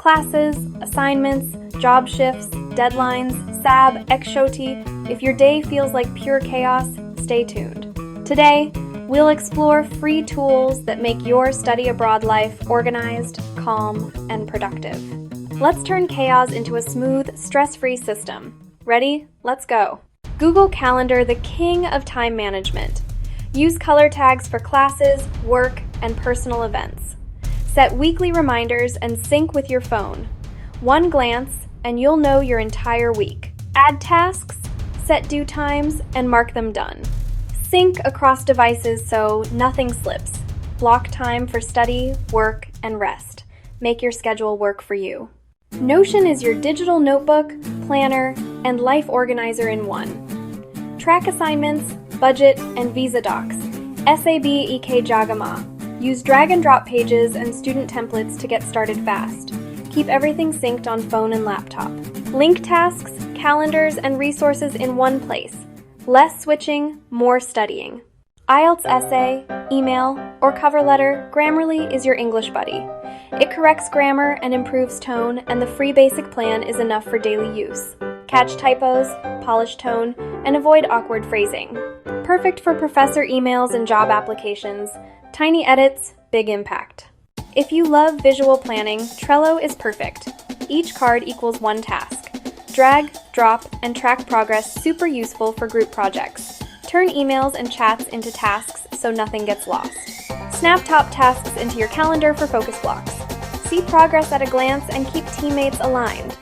Classes, assignments, job shifts, deadlines, SAB, Xshoti. If your day feels like pure chaos, stay tuned. Today, we'll explore free tools that make your study abroad life organized, calm, and productive. Let's turn chaos into a smooth, stress-free system. Ready? Let's go. Google Calendar, the king of time management. Use color tags for classes, work, and personal events. Set weekly reminders and sync with your phone. One glance, and you'll know your entire week. Add tasks, set due times, and mark them done. Sync across devices so nothing slips. Block time for study, work, and rest. Make your schedule work for you. Notion is your digital notebook, planner, and life organizer in one. Track assignments, budget, and visa docs. SAB EK Jagama. Use drag and drop pages and student templates to get started fast. Keep everything synced on phone and laptop. Link tasks, calendars, and resources in one place. Less switching, more studying. IELTS essay, email, or cover letter, Grammarly is your English buddy. It corrects grammar and improves tone, and the free basic plan is enough for daily use. Catch typos, polish tone, and avoid awkward phrasing. Perfect for professor emails and job applications. Tiny edits, big impact. If you love visual planning, Trello is perfect. Each card equals one task. Drag, drop, and track progress, super useful for group projects. Turn emails and chats into tasks so nothing gets lost. Snap top tasks into your calendar for focus blocks. See progress at a glance and keep teammates aligned.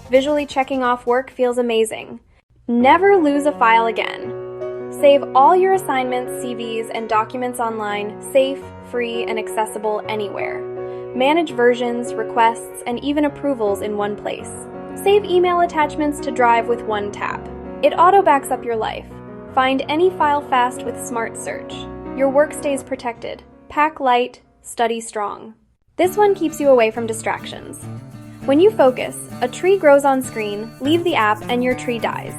Visually checking off work feels amazing. Never lose a file again. Save all your assignments, CVs, and documents online, safe, free, and accessible anywhere. Manage versions, requests, and even approvals in one place. Save email attachments to Drive with one tap. It auto-backs up your life. Find any file fast with Smart Search. Your work stays protected. Pack light, study strong. This one keeps you away from distractions. When you focus, a tree grows on screen, leave the app, and your tree dies.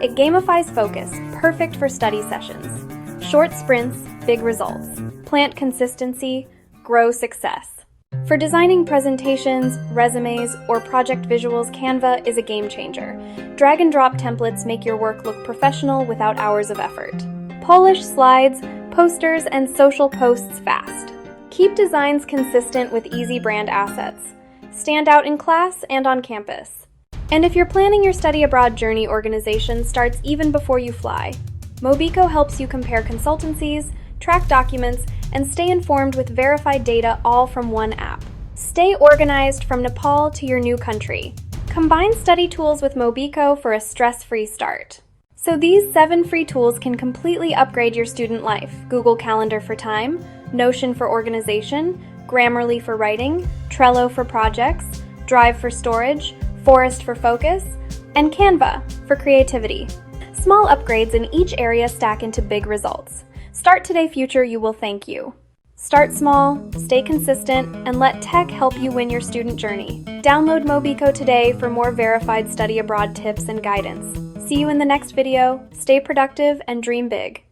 It gamifies focus, perfect for study sessions. Short sprints, big results. Plant consistency, grow success. For designing presentations, resumes, or project visuals, Canva is a game changer. Drag and drop templates make your work look professional without hours of effort. Polish slides, posters, and social posts fast. Keep designs consistent with easy brand assets. Stand out in class and on campus. And if you're planning your study abroad journey, organization starts even before you fly. Mobeeco helps you compare consultancies, track documents, and stay informed with verified data all from one app. Stay organized from Nepal to your new country. Combine study tools with Mobeeco for a stress-free start. So these 7 free tools can completely upgrade your student life. Google Calendar for time, Notion for organization, Grammarly for writing, Trello for projects, Drive for storage, Forest for focus, and Canva for creativity. Small upgrades in each area stack into big results. Start today, future you will thank you. Start small, stay consistent, and let tech help you win your student journey. Download Mobeeco today for more verified study abroad tips and guidance. See you in the next video. Stay productive and dream big.